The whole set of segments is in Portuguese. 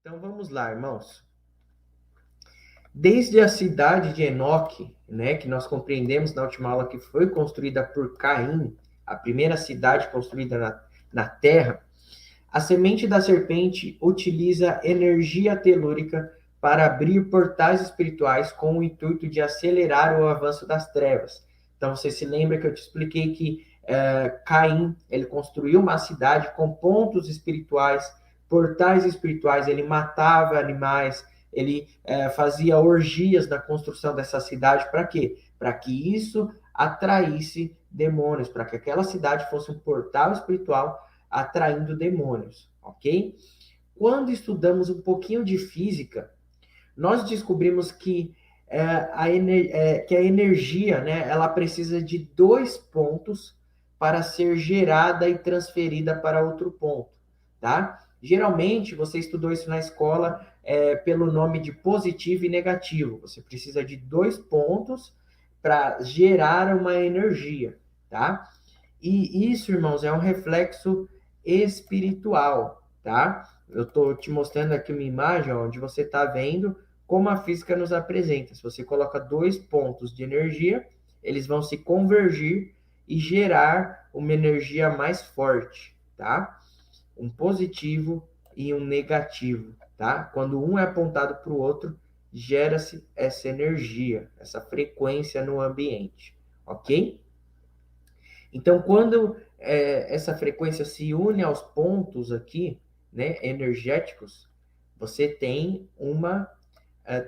Então vamos lá, irmãos. Desde a cidade de Enoque, né, que nós compreendemos na última aula que foi construída por Caim, a primeira cidade construída na Terra, a semente da serpente utiliza energia telúrica para abrir portais espirituais com o intuito de acelerar o avanço das trevas. Então você se lembra que eu te expliquei que Caim ele construiu uma cidade com pontos espirituais, portais espirituais, ele matava animais, ele fazia orgias na construção dessa cidade. Para quê? Para que isso atraísse demônios, para que aquela cidade fosse um portal espiritual atraindo demônios, ok? Quando estudamos um pouquinho de física, nós descobrimos que que a energia, né, ela precisa de dois pontos para ser gerada e transferida para outro ponto, tá? Geralmente, você estudou isso na escola pelo nome de positivo e negativo. Você precisa de dois pontos para gerar uma energia, tá? E isso, irmãos, é um reflexo espiritual, tá? Eu estou te mostrando aqui uma imagem onde você está vendo como a física nos apresenta. Se você coloca dois pontos de energia, eles vão se convergir e gerar uma energia mais forte, tá? Um positivo e um negativo, tá? Quando um é apontado para o outro, gera-se essa energia, essa frequência no ambiente, ok? Então, quando essa frequência se une aos pontos aqui, né, energéticos, você tem uma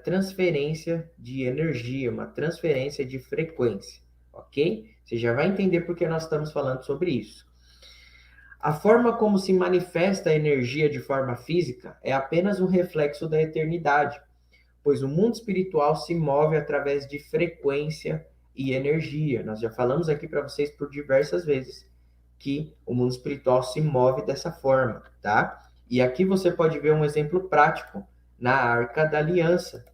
transferência de energia, uma transferência de frequência, ok? Você já vai entender por que nós estamos falando sobre isso. A forma como se manifesta a energia de forma física é apenas um reflexo da eternidade, pois o mundo espiritual se move através de frequência e energia. Nós já falamos aqui para vocês por diversas vezes que o mundo espiritual se move dessa forma, tá? E aqui você pode ver um exemplo prático na Arca da Aliança.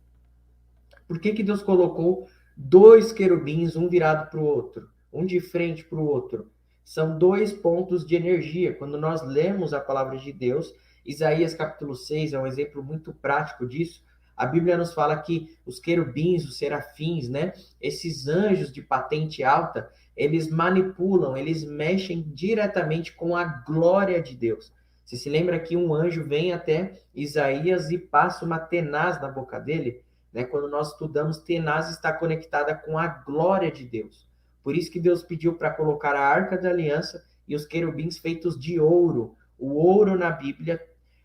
Por que Deus colocou dois querubins, um virado para o outro, um de frente para o outro? São dois pontos de energia. Quando nós lemos a palavra de Deus, Isaías capítulo 6 é um exemplo muito prático disso. A Bíblia nos fala que os querubins, os serafins, né, esses anjos de patente alta, eles manipulam, eles mexem diretamente com a glória de Deus. Você se lembra que um anjo vem até Isaías e passa uma tenaz na boca dele? Né? Quando nós estudamos, tenaz está conectada com a glória de Deus. Por isso que Deus pediu para colocar a Arca da Aliança e os querubins feitos de ouro. O ouro na Bíblia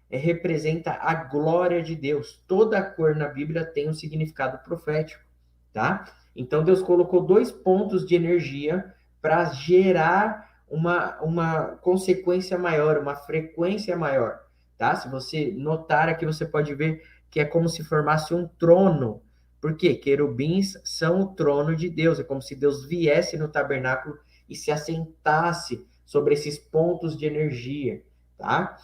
representa a glória de Deus. Toda cor na Bíblia tem um significado profético, tá? Então Deus colocou dois pontos de energia para gerar uma consequência maior, uma frequência maior, tá? Se você notar aqui, você pode ver que é como se formasse um trono. Por quê? Querubins são o trono de Deus. É como se Deus viesse no tabernáculo e se assentasse sobre esses pontos de energia, tá?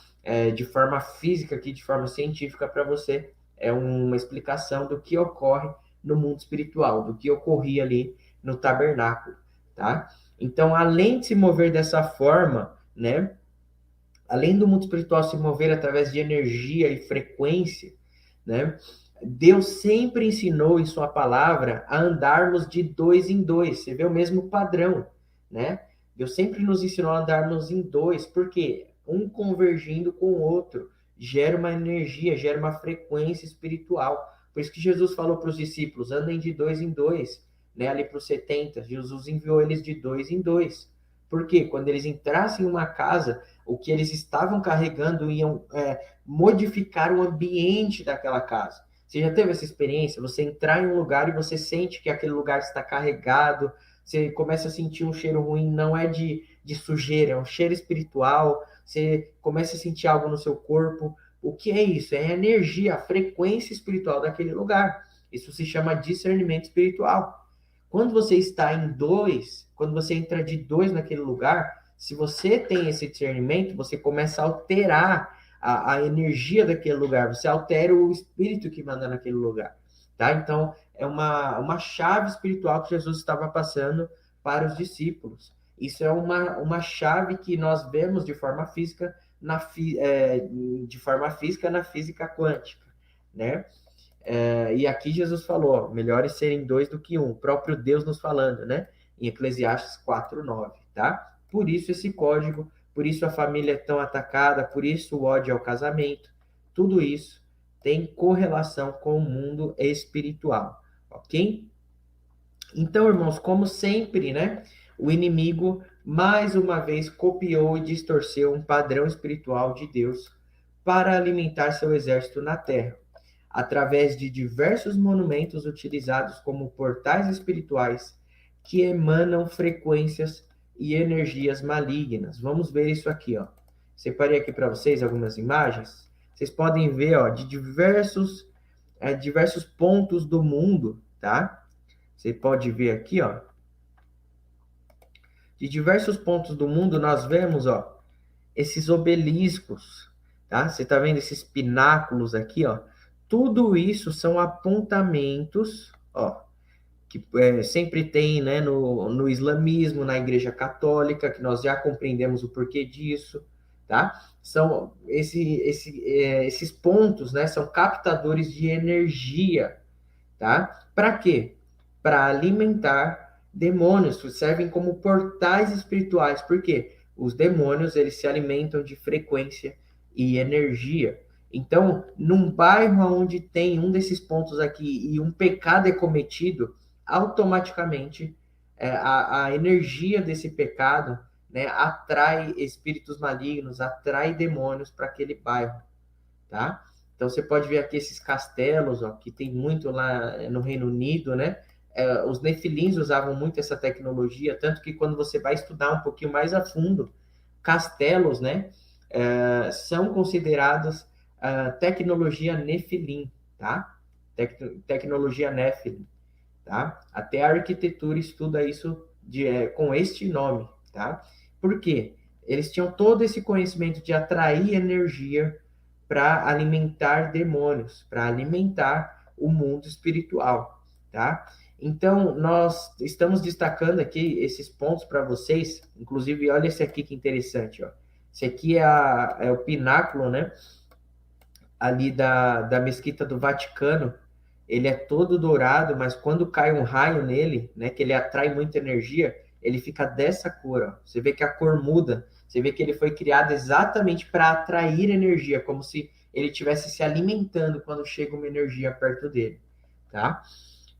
De forma física aqui, de forma científica para você, é uma explicação do que ocorre no mundo espiritual, do que ocorria ali no tabernáculo, tá? Então, além de se mover dessa forma, né? Além do mundo espiritual se mover através de energia e frequência, né? Deus sempre ensinou em sua palavra a andarmos de dois em dois. Você vê o mesmo padrão, né? Deus sempre nos ensinou a andarmos em dois, porque um convergindo com o outro gera uma energia, gera uma frequência espiritual. Por isso que Jesus falou para os discípulos, andem de dois em dois, né? Ali para os 70, Jesus enviou eles de dois em dois. Porque quando eles entrassem em uma casa, o que eles estavam carregando iam modificar o ambiente daquela casa. Você já teve essa experiência? Você entrar em um lugar e você sente que aquele lugar está carregado, você começa a sentir um cheiro ruim, não é de sujeira, é um cheiro espiritual, você começa a sentir algo no seu corpo. O que é isso? É a energia, a frequência espiritual daquele lugar. Isso se chama discernimento espiritual. Quando você está em dois, quando você entra de dois naquele lugar, se você tem esse discernimento, você começa a alterar a energia daquele lugar, você altera o espírito que manda naquele lugar, tá? Então, é uma chave espiritual que Jesus estava passando para os discípulos. Isso é uma chave que nós vemos de forma física de forma física na física quântica, né? E aqui Jesus falou, ó, melhor é serem dois do que um, o próprio Deus nos falando, né? Em Eclesiastes 4:9, tá? Por isso esse código, por isso a família é tão atacada, por isso o ódio ao casamento, tudo isso tem correlação com o mundo espiritual, ok? Então, irmãos, como sempre, né? O inimigo, mais uma vez, copiou e distorceu um padrão espiritual de Deus para alimentar seu exército na terra através de diversos monumentos utilizados como portais espirituais que emanam frequências e energias malignas. Vamos ver isso aqui, ó. Separei aqui para vocês algumas imagens. Vocês podem ver, ó, de diversos pontos do mundo, tá? Você pode ver aqui, ó. De diversos pontos do mundo nós vemos, ó, esses obeliscos, tá? Você tá vendo esses pináculos aqui, ó? Tudo isso são apontamentos, ó, que sempre tem, né, no islamismo, na Igreja Católica, que nós já compreendemos o porquê disso, tá? São esses pontos, né, são captadores de energia, tá? Para quê? Para alimentar demônios, servem como portais espirituais. Por quê? Os demônios, eles se alimentam de frequência e energia. Então, num bairro onde tem um desses pontos aqui e um pecado é cometido, automaticamente a energia desse pecado, né, atrai espíritos malignos, atrai demônios para aquele bairro, tá? Então você pode ver aqui esses castelos, ó, que tem muito lá no Reino Unido, né? Os nefilins usavam muito essa tecnologia, tanto que quando você vai estudar um pouquinho mais a fundo, castelos, né, são considerados tecnologia nefilim, tá? Tecnologia nefilim, tá? Até a arquitetura estuda isso com este nome, tá? Por quê? Eles tinham todo esse conhecimento de atrair energia para alimentar demônios, para alimentar o mundo espiritual, tá? Então, nós estamos destacando aqui esses pontos para vocês, inclusive, olha esse aqui que interessante, ó. Esse aqui é o pináculo, né, ali da Mesquita do Vaticano. Ele é todo dourado, mas quando cai um raio nele, né, que ele atrai muita energia, ele fica dessa cor, ó. Você vê que a cor muda, você vê que ele foi criado exatamente para atrair energia, como se ele estivesse se alimentando quando chega uma energia perto dele, tá?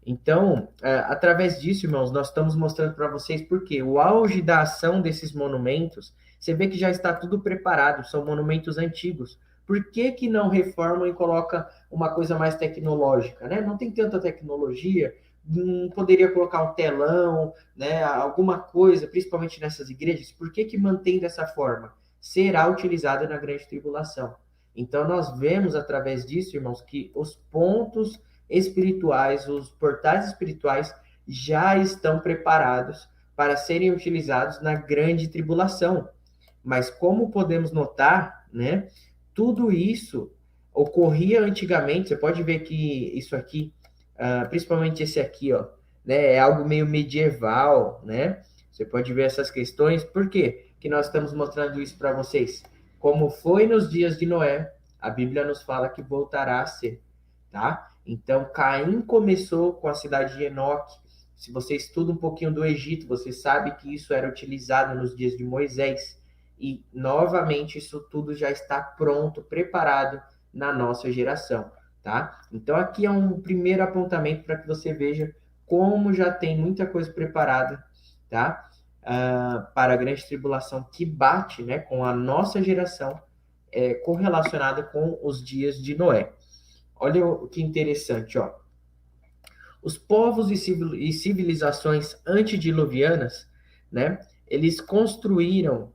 Então, através disso, irmãos, nós estamos mostrando para vocês porque o auge da ação desses monumentos, você vê que já está tudo preparado, são monumentos antigos. Por que que não reformam e coloca uma coisa mais tecnológica, né? Não tem tanta tecnologia, não poderia colocar um telão, né? Alguma coisa, principalmente nessas igrejas. Por que que mantém dessa forma? Será utilizado na grande tribulação. Então, nós vemos através disso, irmãos, que os pontos espirituais, os portais espirituais já estão preparados para serem utilizados na grande tribulação. Mas como podemos notar, né, tudo isso ocorria antigamente. Você pode ver que isso aqui, principalmente esse aqui, ó, né, é algo meio medieval, né? Você pode ver essas questões. Por quê que nós estamos mostrando isso para vocês? Como foi nos dias de Noé, a Bíblia nos fala que voltará a ser, tá? Então, Caim começou com a cidade de Enoque. Se você estuda um pouquinho do Egito, você sabe que isso era utilizado nos dias de Moisés. E, novamente, isso tudo já está pronto, preparado na nossa geração, tá? Então, aqui é um primeiro apontamento para que você veja como já tem muita coisa preparada, tá? Para a grande tribulação que bate, né, com a nossa geração, correlacionada com os dias de Noé. Olha o que interessante, ó. Os povos e civilizações antediluvianas, né, eles construíram,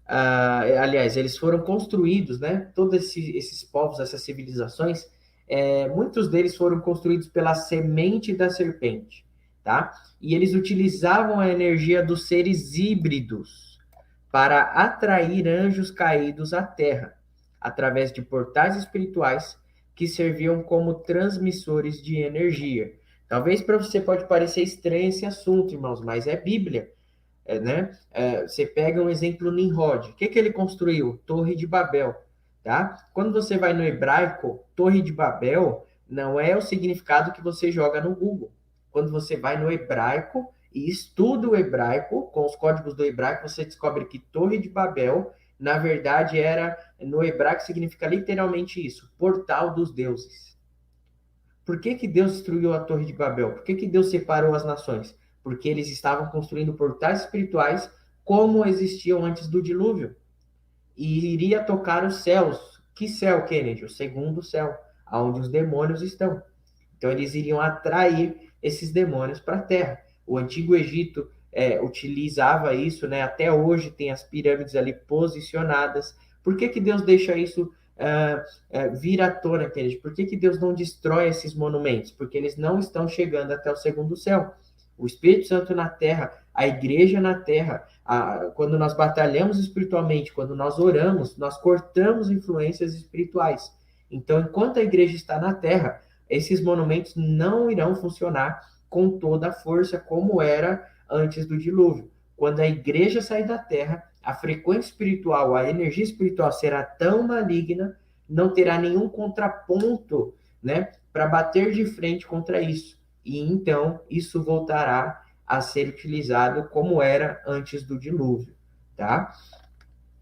aliás, eles foram construídos, né, todos esses povos, essas civilizações, muitos deles foram construídos pela semente da serpente, tá? E eles utilizavam a energia dos seres híbridos para atrair anjos caídos à Terra, através de portais espirituais que serviam como transmissores de energia. Talvez para você pode parecer estranho esse assunto, irmãos, mas é Bíblia. Você pega um exemplo Nimrod. O que ele construiu? Torre de Babel, tá? Quando você vai no hebraico, Torre de Babel não é o significado que você joga no Google. Quando você vai no hebraico e estuda o hebraico, com os códigos do hebraico, você descobre que Torre de Babel, na verdade, no hebraico significa literalmente isso, portal dos deuses. Por que Deus destruiu a Torre de Babel? Por que Deus separou as nações? Porque eles estavam construindo portais espirituais como existiam antes do dilúvio. E iria tocar os céus. Que céu, Kennedy? O segundo céu, onde os demônios estão. Então, eles iriam atrair esses demônios para a Terra. O Antigo Egito utilizava isso, né? Até hoje tem as pirâmides ali posicionadas. Por que Deus deixa isso vir à tona, Kennedy? Por que Deus não destrói esses monumentos? Porque eles não estão chegando até o segundo céu. O Espírito Santo na Terra, a igreja na Terra, quando nós batalhamos espiritualmente, quando nós oramos, nós cortamos influências espirituais. Então, enquanto a igreja está na Terra, esses monumentos não irão funcionar com toda a força como era antes do dilúvio. Quando a igreja sair da Terra, a frequência espiritual, a energia espiritual será tão maligna, não terá nenhum contraponto, né, para bater de frente contra isso. E então isso voltará a ser utilizado como era antes do dilúvio, tá?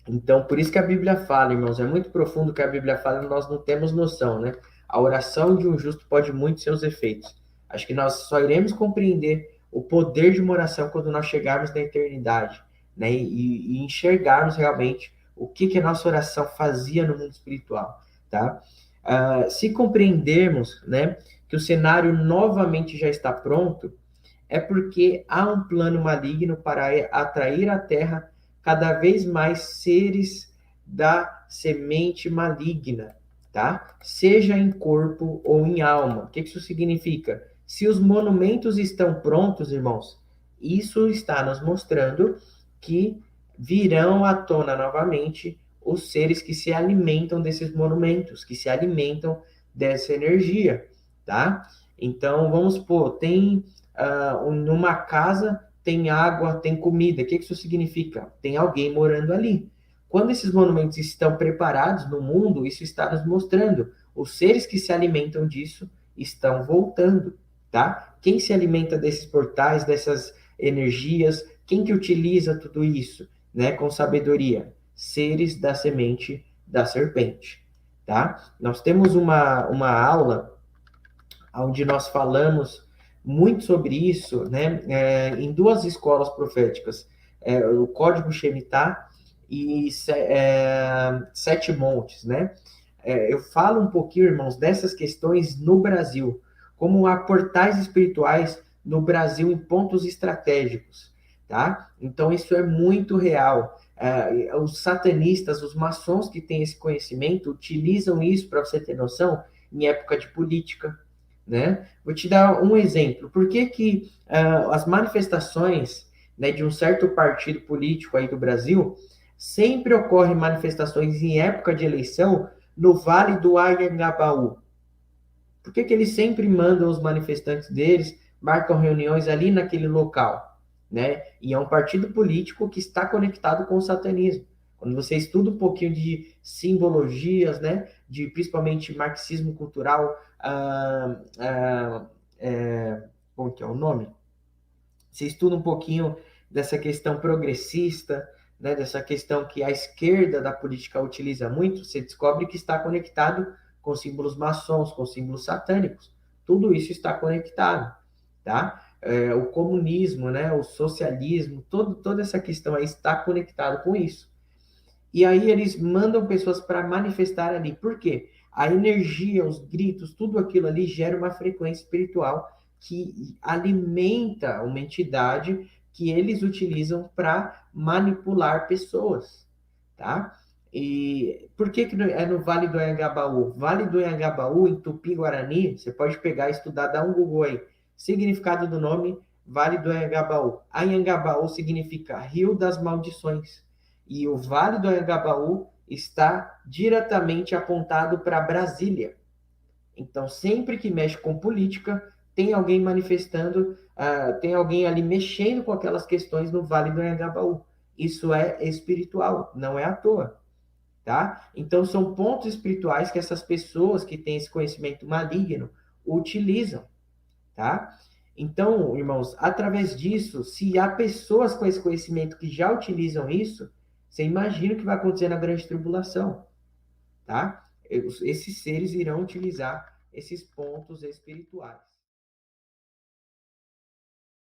Então, por isso que a Bíblia fala, irmãos, é muito profundo o que a Bíblia fala, nós não temos noção, né? A oração de um justo pode muito seus efeitos. Acho que nós só iremos compreender o poder de uma oração quando nós chegarmos na eternidade, né? E enxergarmos realmente o que a nossa oração fazia no mundo espiritual, tá? Se compreendermos, né, que o cenário novamente já está pronto, é porque há um plano maligno para atrair à Terra cada vez mais seres da semente maligna, tá? Seja em corpo ou em alma. O que isso significa? Se os monumentos estão prontos, irmãos, isso está nos mostrando que virão à tona novamente os seres que se alimentam desses monumentos, que se alimentam dessa energia, tá? Então, vamos supor, tem numa casa tem água, tem comida. O que isso significa? Tem alguém morando ali. Quando esses monumentos estão preparados no mundo, isso está nos mostrando. Os seres que se alimentam disso estão voltando, tá? Quem se alimenta desses portais, dessas energias, quem que utiliza tudo isso, né, com sabedoria? Seres da semente da serpente, tá? Nós temos uma aula onde nós falamos muito sobre isso, né, em duas escolas proféticas, o Código Shemitah e Sete Montes, né? Eu falo um pouquinho, irmãos, dessas questões no Brasil, como há portais espirituais no Brasil em pontos estratégicos, tá? Então, isso é muito real. Os satanistas, os maçons que têm esse conhecimento, utilizam isso, para você ter noção, em época de política, né? Vou te dar um exemplo. Por que as manifestações, né, de um certo partido político aí do Brasil sempre ocorrem manifestações em época de eleição no Vale do Anhangabaú? Por que eles sempre mandam os manifestantes deles, marcam reuniões ali naquele local, né? E é um partido político que está conectado com o satanismo. Quando você estuda um pouquinho de simbologias, né, de principalmente marxismo cultural, como que é o nome? Você estuda um pouquinho dessa questão progressista, né, dessa questão que a esquerda da política utiliza muito, você descobre que está conectado com símbolos maçons, com símbolos satânicos. Tudo isso está conectado, tá? O comunismo, né, o socialismo, toda essa questão aí está conectado com isso. E aí eles mandam pessoas para manifestar ali. Por quê? A energia, os gritos, tudo aquilo ali gera uma frequência espiritual que alimenta uma entidade que eles utilizam para manipular pessoas, tá? E por que é no Vale do Anhangabaú? Vale do Anhangabaú, em Tupi-Guarani, você pode pegar e estudar, dá um Google aí. Significado do nome, Vale do Anhangabaú. Anhangabaú significa Rio das Maldições. E o Vale do Anhangabaú está diretamente apontado para Brasília. Então, sempre que mexe com política, tem alguém manifestando tem alguém ali mexendo com aquelas questões no Vale do Anhangabaú. Isso é espiritual, não é à toa, tá? Então, são pontos espirituais que essas pessoas que têm esse conhecimento maligno utilizam, tá? Então, irmãos, através disso, se há pessoas com esse conhecimento que já utilizam isso, você imagina o que vai acontecer na grande tribulação, tá? Esses seres irão utilizar esses pontos espirituais.